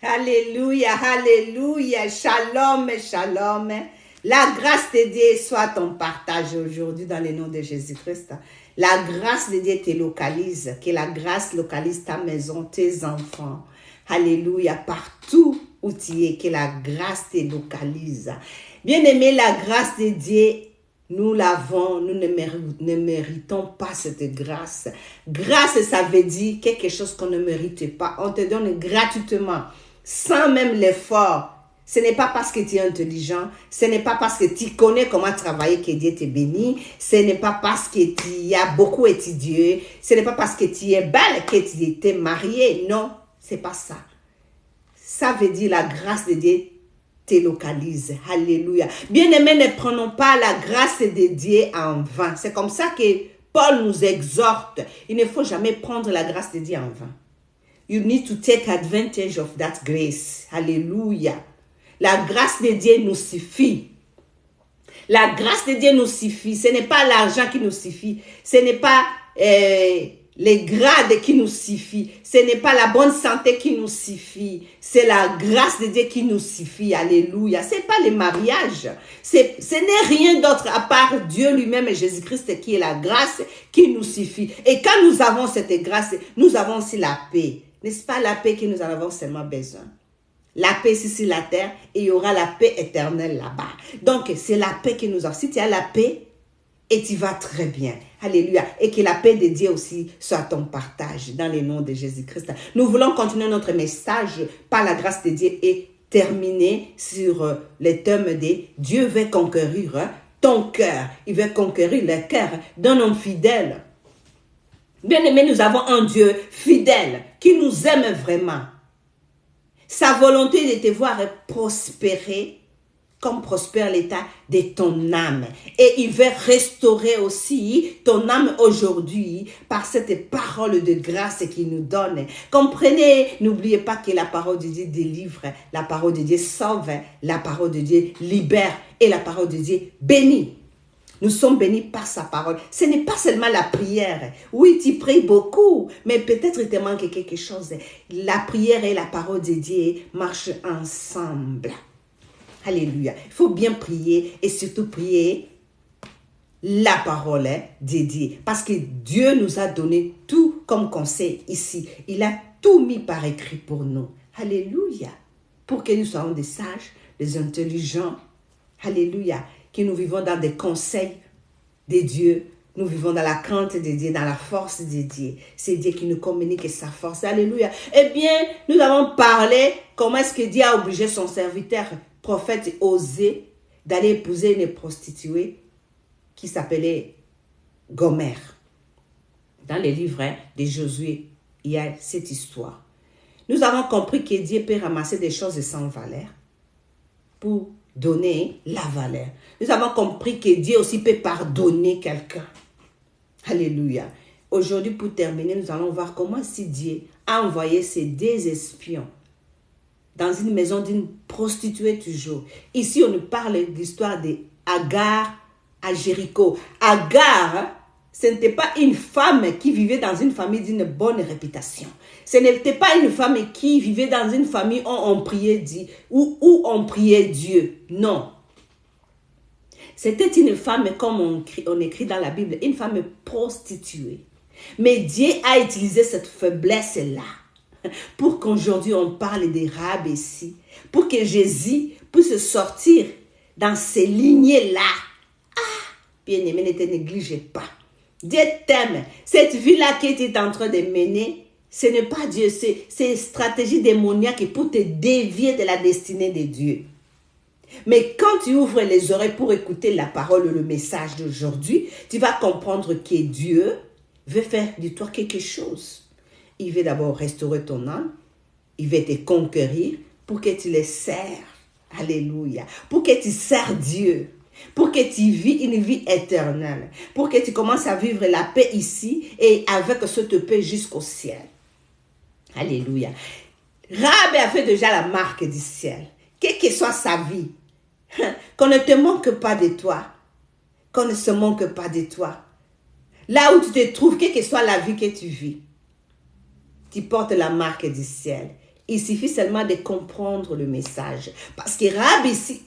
Alléluia, alléluia, shalom, shalom. La grâce de Dieu soit ton partage aujourd'hui dans le nom de Jésus-Christ. La grâce de Dieu te localise, que la grâce localise ta maison, tes enfants. Alléluia, partout où tu es, que la grâce te localise. Bien-aimé, la grâce de Dieu, nous l'avons, nous ne méritons pas cette grâce. Grâce, ça veut dire quelque chose qu'on ne mérite pas. On te donne gratuitement, sans même l'effort. Ce n'est pas parce que tu es intelligent, ce n'est pas parce que tu connais comment travailler que Dieu te bénit, ce n'est pas parce que tu as beaucoup étudié, ce n'est pas parce que tu es belle que tu étais mariée. Non, c'est pas ça. Ça veut dire la grâce de Dieu te localise. Alléluia. Bien-aimés, ne prenons pas la grâce de Dieu en vain. C'est comme ça que Paul nous exhorte. Il ne faut jamais prendre la grâce de Dieu en vain. You need to take advantage of that grace. Alléluia. La grâce de Dieu nous suffit. La grâce de Dieu nous suffit. Ce n'est pas l'argent qui nous suffit. Ce n'est pas les grades qui nous suffit. Ce n'est pas la bonne santé qui nous suffit. C'est la grâce de Dieu qui nous suffit. Alléluia. Ce n'est pas le mariage. Ce n'est rien d'autre à part Dieu lui-même et Jésus-Christ qui est la grâce qui nous suffit. Et quand nous avons cette grâce, nous avons aussi la paix. N'est-ce pas la paix que nous en avons seulement besoin? La paix ici sur la terre et il y aura la paix éternelle là-bas. Donc, c'est la paix que nous avons. Si tu as la paix, et tu vas très bien. Alléluia. Et que la paix de Dieu aussi soit ton partage dans le nom de Jésus-Christ. Nous voulons continuer notre message par la grâce de Dieu et terminer sur le thème de Dieu veut conquérir ton cœur. Il veut conquérir le cœur d'un homme fidèle. Bien-aimé, nous avons un Dieu fidèle qui nous aime vraiment. Sa volonté de te voir prospérer comme prospère l'état de ton âme. Et il veut restaurer aussi ton âme aujourd'hui par cette parole de grâce qu'il nous donne. Comprenez, n'oubliez pas que la parole de Dieu délivre, la parole de Dieu sauve, la parole de Dieu libère et la parole de Dieu bénit. Nous sommes bénis par sa parole. Ce n'est pas seulement la prière. Oui, tu pries beaucoup, mais peut-être il te manque quelque chose. La prière et la parole de Dieu marchent ensemble. Alléluia. Il faut bien prier et surtout prier la parole de Dieu. Parce que Dieu nous a donné tout comme conseil ici. Il a tout mis par écrit pour nous. Alléluia. Pour que nous soyons des sages, des intelligents. Alléluia. Que nous vivons dans des conseils de Dieu. Nous vivons dans la crainte de Dieu, dans la force de Dieu. C'est Dieu qui nous communique sa force. Alléluia. Eh bien, nous avons parlé comment est-ce que Dieu a obligé son serviteur, prophète Osée, d'aller épouser une prostituée qui s'appelait Gomer. Dans les livres de Josué, il y a cette histoire. Nous avons compris que Dieu peut ramasser des choses sans valeur pour donner la valeur. Nous avons compris que Dieu aussi peut pardonner quelqu'un. Alléluia. Aujourd'hui, pour terminer, nous allons voir comment si Dieu a envoyé ses deux espions dans une maison d'une prostituée toujours. Ici, on nous parle de l'histoire d'Agar à Jéricho. Agar, ce n'était pas une femme qui vivait dans une famille d'une bonne réputation. Ce n'était pas une femme qui vivait dans une famille où on priait Dieu, où on priait Dieu. Non. C'était une femme, comme on écrit dans la Bible, une femme prostituée. Mais Dieu a utilisé cette faiblesse-là pour qu'aujourd'hui on parle des Rahab ici, pour que Jésus puisse sortir dans ces lignées-là. Ah, bien-aimé, ne te négligez pas. Dieu t'aime. Cette vie-là que tu es en train de mener, ce n'est pas Dieu, c'est une stratégie démoniaque pour te dévier de la destinée de Dieu. Mais quand tu ouvres les oreilles pour écouter la parole, le message d'aujourd'hui, tu vas comprendre que Dieu veut faire de toi quelque chose. Il veut d'abord restaurer ton âme, il veut te conquérir pour que tu le sers. Alléluia. Pour que tu sers Dieu. Pour que tu vis une vie éternelle. Pour que tu commences à vivre la paix ici et avec cette paix jusqu'au ciel. Alléluia. Rahab a fait déjà la marque du ciel. Quelle que soit sa vie. Qu'on ne te manque pas de toi. Qu'on ne se manque pas de toi. Là où tu te trouves, quelle que soit la vie que tu vis. Tu portes la marque du ciel. Il suffit seulement de comprendre le message. Parce que Rahab ici,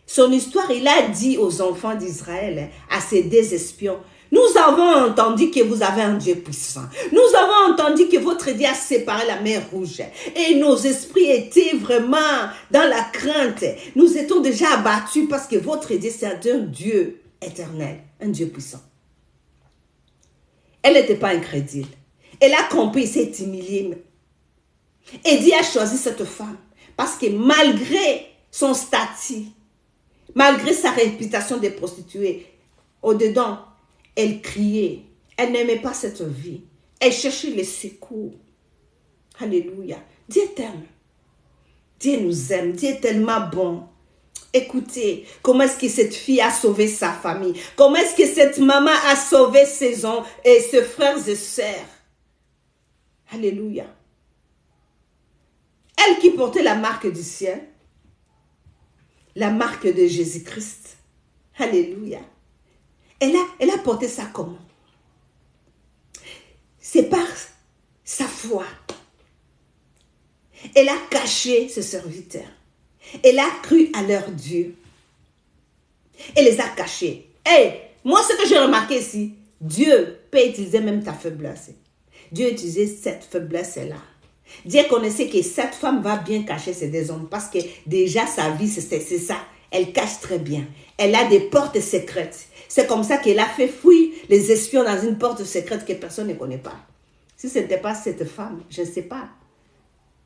son histoire, il a dit aux enfants d'Israël, à ces deux espions, nous avons entendu que vous avez un Dieu puissant. Nous avons entendu que votre Dieu a séparé la mer Rouge. Et nos esprits étaient vraiment dans la crainte. Nous étions déjà abattus parce que votre Dieu, c'est un Dieu éternel, un Dieu puissant. Elle n'était pas incrédule. Elle a compris, s'est humiliée. Et Dieu a choisi cette femme parce que malgré son statut, malgré sa réputation de prostituée, au-dedans, elle criait. Elle n'aimait pas cette vie. Elle cherchait les secours. Alléluia. Dieu t'aime. Dieu nous aime. Dieu est tellement bon. Écoutez, comment est-ce que cette fille a sauvé sa famille? Comment est-ce que cette maman a sauvé ses frères et sœurs? Alléluia. Elle qui portait la marque du ciel, la marque de Jésus-Christ. Alléluia. Elle a porté ça comment? C'est par sa foi. Elle a caché ses serviteurs. Elle a cru à leur Dieu. Elle les a cachés. Moi, ce que j'ai remarqué ici, Dieu peut utiliser même ta faiblesse. Dieu a utilisé cette faiblesse-là. Dieu connaissait que cette femme va bien cacher ses deux hommes parce que déjà sa vie, c'est ça. Elle cache très bien. Elle a des portes secrètes. C'est comme ça qu'elle a fait fuir les espions dans une porte secrète que personne ne connaît pas. Si ce n'était pas cette femme, je ne sais pas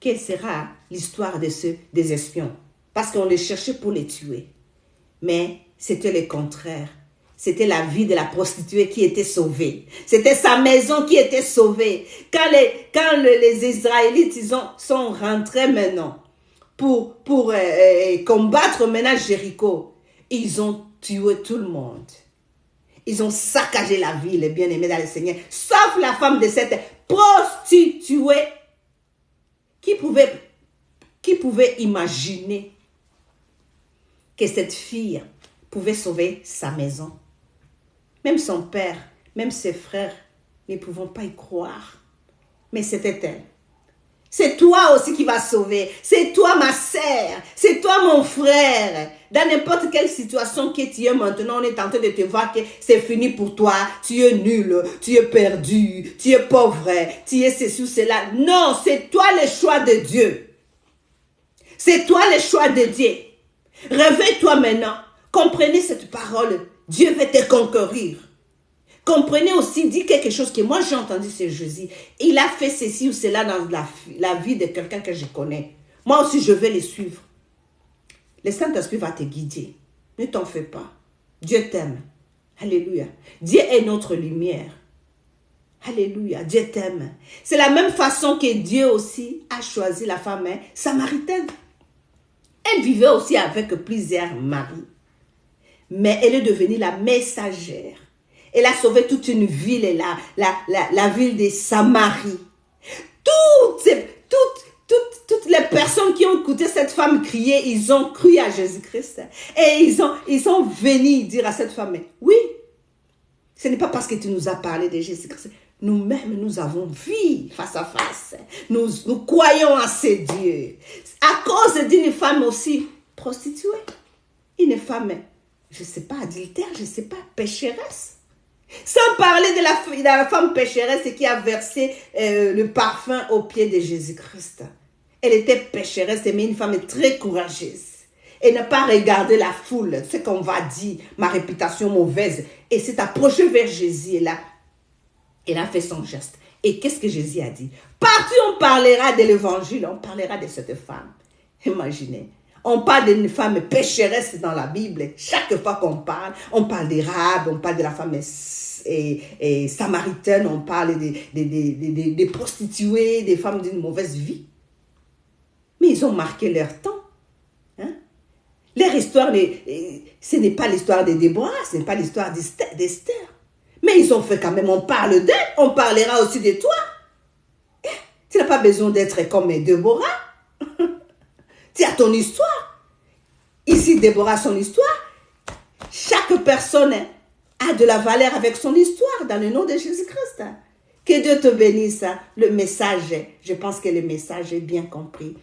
quelle sera l'histoire des espions. Parce qu'on les cherchait pour les tuer. Mais c'était le contraire. C'était la vie de la prostituée qui était sauvée. C'était sa maison qui était sauvée. Quand les Israélites sont rentrés maintenant pour combattre maintenant Jéricho, ils ont tué tout le monde. Ils ont saccagé la ville, les bien-aimés dans le Seigneur. Sauf la femme de cette prostituée qui pouvait imaginer que cette fille pouvait sauver sa maison. Même son père, même ses frères ne pouvaient pas y croire. Mais c'était elle. C'est toi aussi qui vas sauver. C'est toi ma sœur. C'est toi mon frère. Dans n'importe quelle situation que tu es maintenant, on est en train de te voir que c'est fini pour toi. Tu es nul, tu es perdu, tu es pauvre, tu es ceci ou cela. Non, c'est toi le choix de Dieu. C'est toi le choix de Dieu. Réveille-toi maintenant. Comprenez cette parole. Dieu va te conquérir. Comprenez aussi, dit quelque chose que moi j'ai entendu, c'est Jésus. Il a fait ceci ou cela dans la vie de quelqu'un que je connais. Moi aussi, je vais le suivre. Le Saint-Esprit va te guider. Ne t'en fais pas. Dieu t'aime. Alléluia. Dieu est notre lumière. Alléluia. Dieu t'aime. C'est la même façon que Dieu aussi a choisi la femme samaritaine. Elle vivait aussi avec plusieurs maris. Mais elle est devenue la messagère. Elle a sauvé toute une ville, la ville de Samarie. Toutes les personnes qui ont écouté cette femme crier, ils ont cru à Jésus-Christ. Et ils sont venus dire à cette femme, oui, ce n'est pas parce que tu nous as parlé de Jésus-Christ. Nous-mêmes, nous avons vu face à face. Nous croyons à ces dieux. À cause d'une femme aussi prostituée. Une femme, je ne sais pas, adultère, je ne sais pas, pécheresse. Sans parler de la femme pécheresse qui a versé le parfum aux pieds de Jésus-Christ. Elle était pécheresse, mais une femme très courageuse. Elle n'a pas regardé la foule, ce qu'on va dire, ma réputation mauvaise. Et s'est approchée vers Jésus. Et là, elle a fait son geste. Et qu'est-ce que Jésus a dit? Partout, on parlera de l'évangile, on parlera de cette femme. Imaginez. On parle d'une femme pécheresse dans la Bible. Chaque fois qu'on parle, on parle des Rahab, on parle de la femme samaritaine, on parle des prostituées, des femmes d'une mauvaise vie. Mais ils ont marqué leur temps. Hein? Leur histoire, ce n'est pas l'histoire de Déborah, ce n'est pas l'histoire d'Esther. Mais ils ont fait quand même, on parle d'elle, on parlera aussi de toi. Tu n'as pas besoin d'être comme Déborah. Tu as ton histoire. Ici, Déborah a son histoire. Chaque personne a de la valeur avec son histoire dans le nom de Jésus-Christ. Que Dieu te bénisse. Le message, je pense que le message est bien compris.